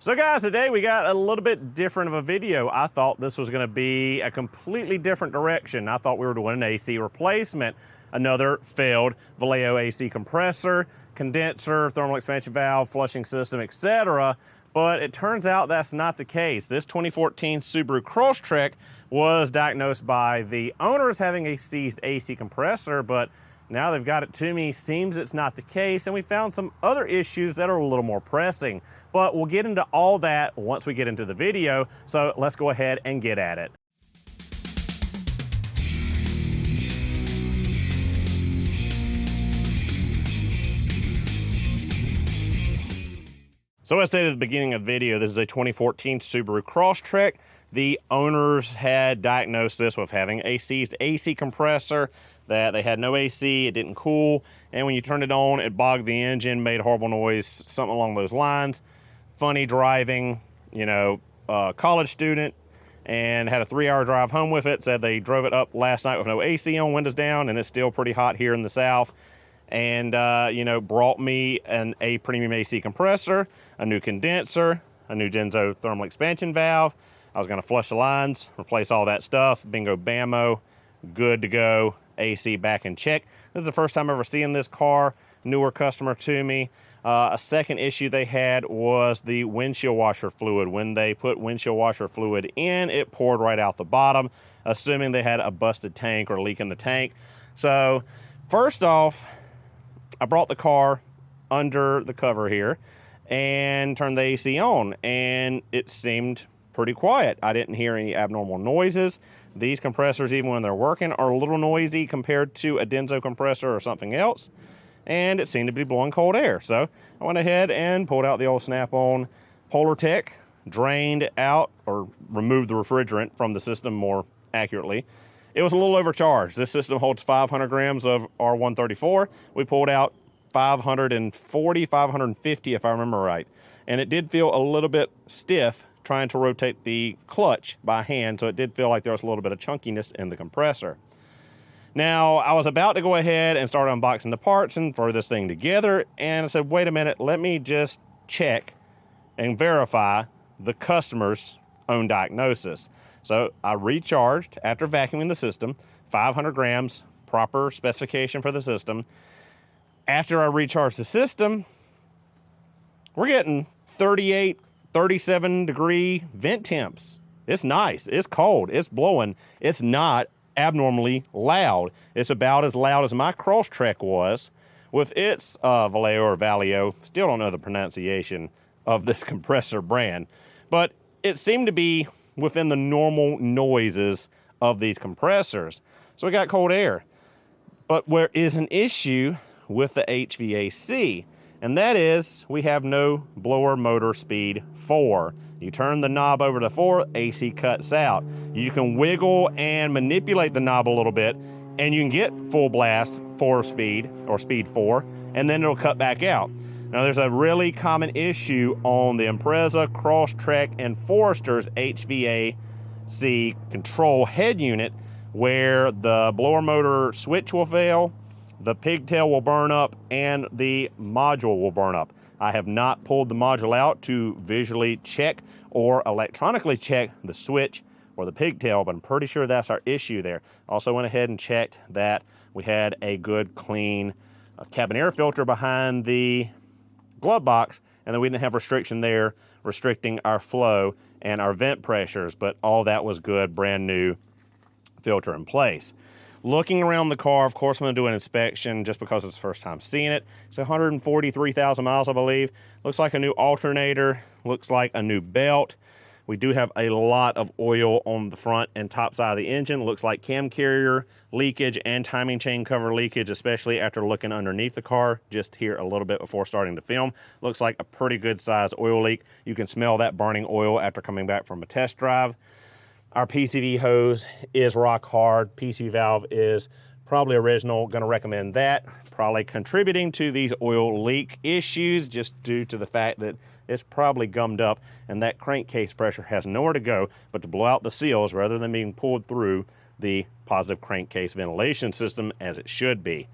So guys, today we got a little bit different of a video. I thought this was gonna be a completely different direction. I thought we were doing an AC replacement, another failed Vallejo AC compressor, condenser, thermal expansion valve, flushing system, etc. But it turns out that's not the case. This 2014 Subaru Crosstrek was diagnosed by the owner as having a seized AC compressor, but now they've got it to me, seems it's not the case, and we found some other issues that are a little more pressing. But we'll get into all that once we get into the video, so let's go ahead and get at it. So as stated at the beginning of the video, this is a 2014 Subaru Crosstrek. The owners had diagnosed this with having a seized AC compressor, that they had no AC, it didn't cool, and when you turned it on, it bogged the engine, made horrible noise, something along those lines. Funny driving, you know, college student, and had a 3-hour drive home with it. Said they drove it up last night with no AC on, windows down, and it's still pretty hot here in the South. And, you know, brought me a premium AC compressor, a new condenser, a new Denso thermal expansion valve. I was going to flush the lines, replace all that stuff, bingo bammo, good to go, AC back in check. This is the first time ever seeing this car, newer customer to me. A second issue they had was the windshield washer fluid. When they put windshield washer fluid in, it poured right out the bottom, assuming they had a busted tank or a leak in the tank. So first off, I brought the car under the cover here and turned the AC on, and it seemed pretty quiet. I didn't hear any abnormal noises. These compressors, even when they're working, are a little noisy compared to a Denso compressor or something else, and it seemed to be blowing cold air. So I went ahead and pulled out the old Snap-on Polar Tech, drained out, or removed the refrigerant from the system more accurately. It was a little overcharged. This system holds 500 grams of R134. We pulled out 540, 550 if I remember right. And it did feel a little bit stiff trying to rotate the clutch by hand, so it did feel like there was a little bit of chunkiness in the compressor. Now, I was about to go ahead and start unboxing the parts and throw this thing together, and I said, wait a minute, let me just check and verify the customer's own diagnosis. So I recharged after vacuuming the system, 500 grams, proper specification for the system. After I recharged the system, we're getting 38, 37 degree vent temps. It's nice, it's cold, it's blowing. It's not abnormally loud. It's about as loud as my Crosstrek was with its Vallejo or Vallejo. Still don't know the pronunciation of this compressor brand, but it seemed to be within the normal noises of these compressors. So we got cold air. But there is an issue with the HVAC, and that is we have no blower motor speed 4. You turn the knob over to 4, AC cuts out. You can wiggle and manipulate the knob a little bit, and you can get full blast 4 speed or speed 4, and then it'll cut back out. Now there's a really common issue on the Impreza, Crosstrek, and Forester's HVAC control head unit, where the blower motor switch will fail, the pigtail will burn up, and the module will burn up. I have not pulled the module out to visually check or electronically check the switch or the pigtail, but I'm pretty sure that's our issue there. Also went ahead and checked that we had a good clean cabin air filter behind the glove box, and then we didn't have restriction there restricting our flow and our vent pressures, but all that was good, brand new filter in place. Looking around the car, of course, I'm going to do an inspection just because it's the first time seeing it. It's 143,000 miles, I believe. Looks like a new alternator, looks like a new belt. We do have a lot of oil on the front and top side of the engine. Looks like cam carrier leakage and timing chain cover leakage, especially after looking underneath the car just here a little bit before starting to film. Looks like a pretty good size oil leak. You can smell that burning oil after coming back from a test drive. Our PCV hose is rock hard. PCV valve is probably original. Going to recommend that. Probably contributing to these oil leak issues just due to the fact that it's probably gummed up and that crankcase pressure has nowhere to go but to blow out the seals rather than being pulled through the positive crankcase ventilation system as it should be.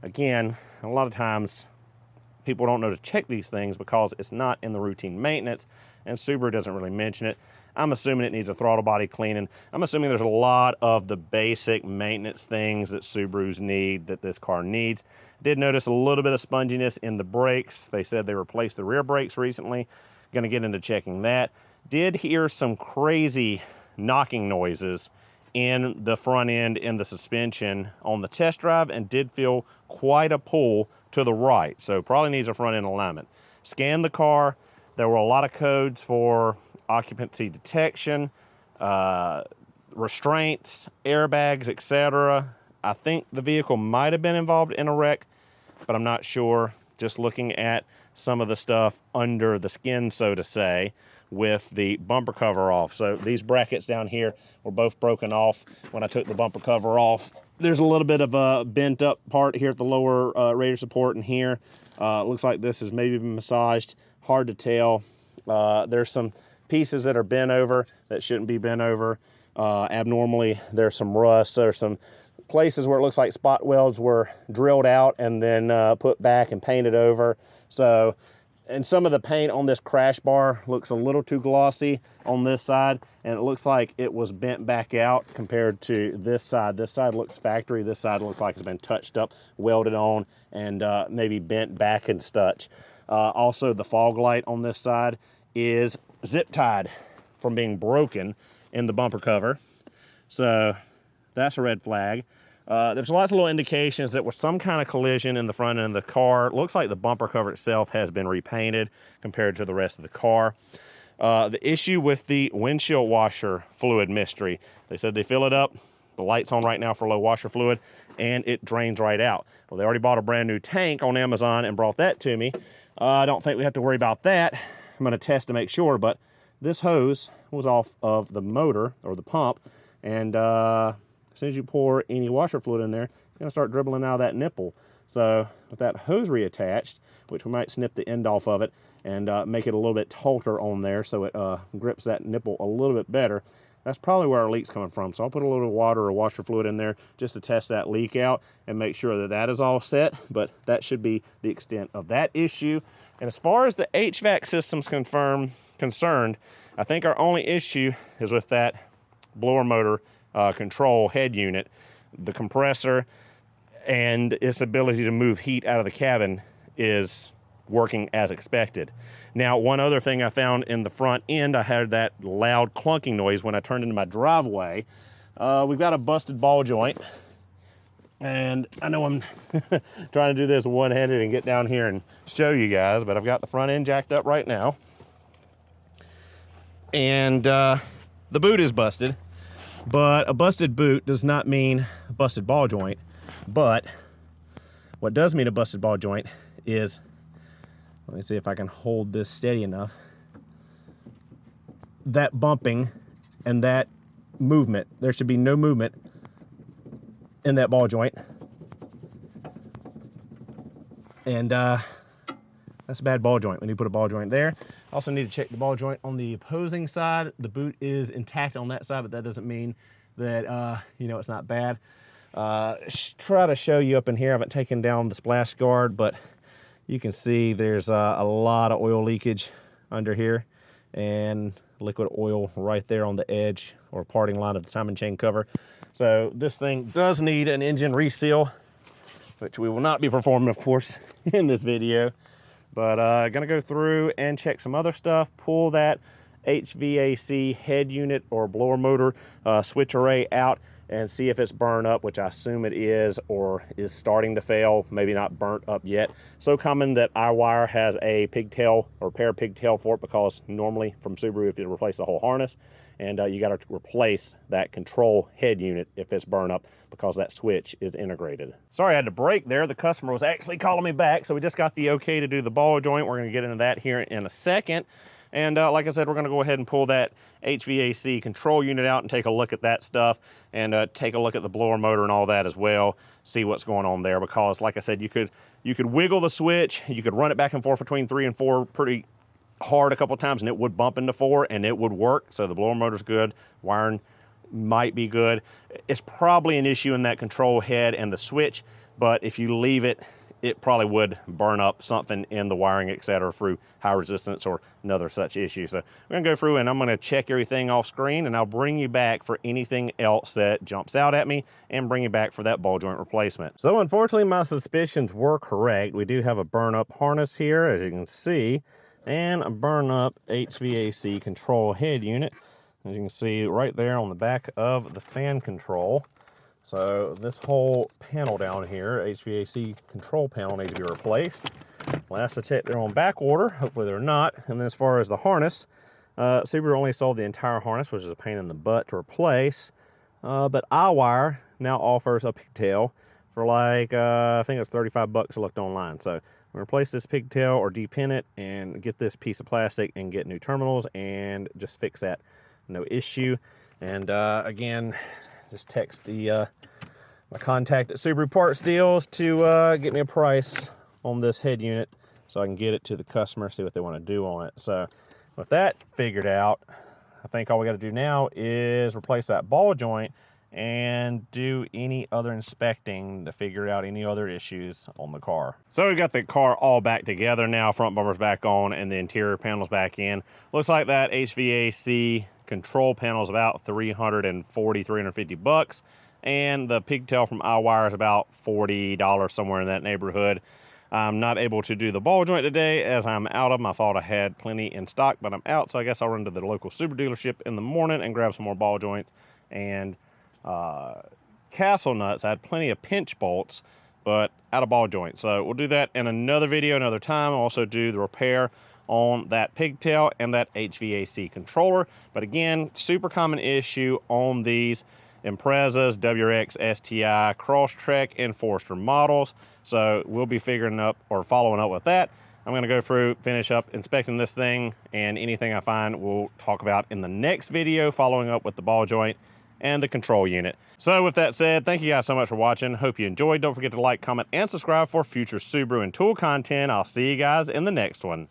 Again, a lot of times people don't know to check these things because it's not in the routine maintenance. and Subaru doesn't really mention it. I'm assuming it needs a throttle body cleaning. I'm assuming there's a lot of the basic maintenance things that Subarus need that this car needs. Did notice a little bit of sponginess in the brakes. They said they replaced the rear brakes recently. Going to get into checking that. Did hear some crazy knocking noises in the front end and the suspension on the test drive, and did feel quite a pull to the right. So probably needs a front end alignment. Scanned the car. There were a lot of codes for occupancy detection, restraints, airbags, etc. I think the vehicle might have been involved in a wreck, but I'm not sure. Just looking at some of the stuff under the skin, so to say, with the bumper cover off. So these brackets down here were both broken off when I took the bumper cover off. There's a little bit of a bent up part here at the lower radiator support in here. Looks like this has maybe been massaged. Hard to tell. There's some pieces that are bent over that shouldn't be bent over abnormally. There's some rust. There's some places where it looks like spot welds were drilled out and then put back and painted over. So, and some of the paint on this crash bar looks a little too glossy on this side, and it looks like it was bent back out compared to this side. This side looks factory. This side looks like it's been touched up, welded on, and maybe bent back and such. Also, the fog light on this side is zip tied from being broken in the bumper cover. So that's a red flag. There's lots of little indications that was some kind of collision in the front end of the car. It looks like the bumper cover itself has been repainted compared to the rest of the car. The issue with the windshield washer fluid mystery. They said they fill it up, the light's on right now for low washer fluid, and it drains right out. Well, they already bought a brand new tank on Amazon and brought that to me. I don't think we have to worry about that. I'm going to test to make sure, but this hose was off of the motor or the pump, and as soon as you pour any washer fluid in there, it's going to start dribbling out of that nipple. So with that hose reattached, which we might snip the end off of it and make it a little bit tauter on there so it grips that nipple a little bit better, that's probably where our leak's coming from. So I'll put a little water or washer fluid in there just to test that leak out and make sure that that is all set, but that should be the extent of that issue. And as far as the HVAC system's concerned, I think our only issue is with that blower motor control head unit. The compressor and its ability to move heat out of the cabin is working as expected. Now, one other thing I found in the front end, I had that loud clunking noise when I turned into my driveway. We've got a busted ball joint, and I know I'm trying to do this one-handed and get down here and show you guys, but I've got the front end jacked up right now, and the boot is busted. But a busted boot does not mean a busted ball joint. But what does mean a busted ball joint is, let me see if I can hold this steady enough, that bumping and that movement. There should be no movement in that ball joint. And that's a bad ball joint. We need to put a ball joint there. Also need to check the ball joint on the opposing side. The boot is intact on that side, but that doesn't mean that, you know, it's not bad. Try to show you up in here. I haven't taken down the splash guard, but you can see there's a lot of oil leakage under here and liquid oil right there on the edge or parting line of the timing chain cover. So this thing does need an engine reseal, which we will not be performing, of course, in this video. But gonna go through and check some other stuff, pull that HVAC head unit or blower motor switch array out and see if it's burned up, which I assume it is, or is starting to fail, maybe not burnt up yet. So common that our wire has a pigtail or pair of pigtail for it, because normally from Subaru, if you replace the whole harness, and you got to replace that control head unit if it's burned up, because that switch is integrated. Sorry I had to break there. The customer was actually calling me back, so we just got the okay to do the ball joint. We're gonna get into that here in a second. And like I said, we're gonna go ahead and pull that HVAC control unit out and take a look at that stuff, and take a look at the blower motor and all that as well, see what's going on there. Because like I said, you could wiggle the switch, you could run it back and forth between 3 and 4 pretty hard a couple of times, and it would bump into 4 and it would work. So the blower motor's good, wiring might be good. It's probably an issue in that control head and the switch, but if you leave it it probably would burn up something in the wiring, etc., through high resistance or another such issue. So we're gonna go through and I'm gonna check everything off screen, and I'll bring you back for anything else that jumps out at me and bring you back for that ball joint replacement. So unfortunately, my suspicions were correct. We do have a burn up harness here, as you can see, and a burn up HVAC control head unit, as you can see right there on the back of the fan control. So this whole panel down here, HVAC control panel, needs to be replaced. Last I checked, they're on back order. Hopefully they're not. And then as far as the harness, Subaru only sold the entire harness, which is a pain in the butt to replace. But iWire now offers a pigtail for like, I think it's 35 bucks I looked online. So I'm gonna replace this pigtail or depin it and get this piece of plastic and get new terminals and just fix that, no issue. And again, just text the my contact at Subaru Parts Deals to get me a price on this head unit so I can get it to the customer, see what they want to do on it. So with that figured out, I think all we got to do now is replace that ball joint and do any other inspecting to figure out any other issues on the car. So we got the car all back together now, front bumper's back on and the interior panel's back in. Looks like that HVAC control panel is about 340, 350 bucks, and the pigtail from iWire is about $40, somewhere in that neighborhood. I'm not able to do the ball joint today as I'm out of them. I thought I had plenty in stock, but I'm out, so I guess I'll run to the local Subaru dealership in the morning and grab some more ball joints and castle nuts. I had plenty of pinch bolts, but out of ball joints. So we'll do that in another video, another time. I'll also do the repair on that pigtail and that HVAC controller. But again, super common issue on these Imprezas, WRX, STI, Crosstrek, and Forester models. So we'll be figuring up or following up with that. I'm going to go through, finish up inspecting this thing, and anything I find we'll talk about in the next video, following up with the ball joint and the control unit. So with that said, thank you guys so much for watching. Hope you enjoyed. Don't forget to like, comment, and subscribe for future Subaru and tool content. I'll see you guys in the next one.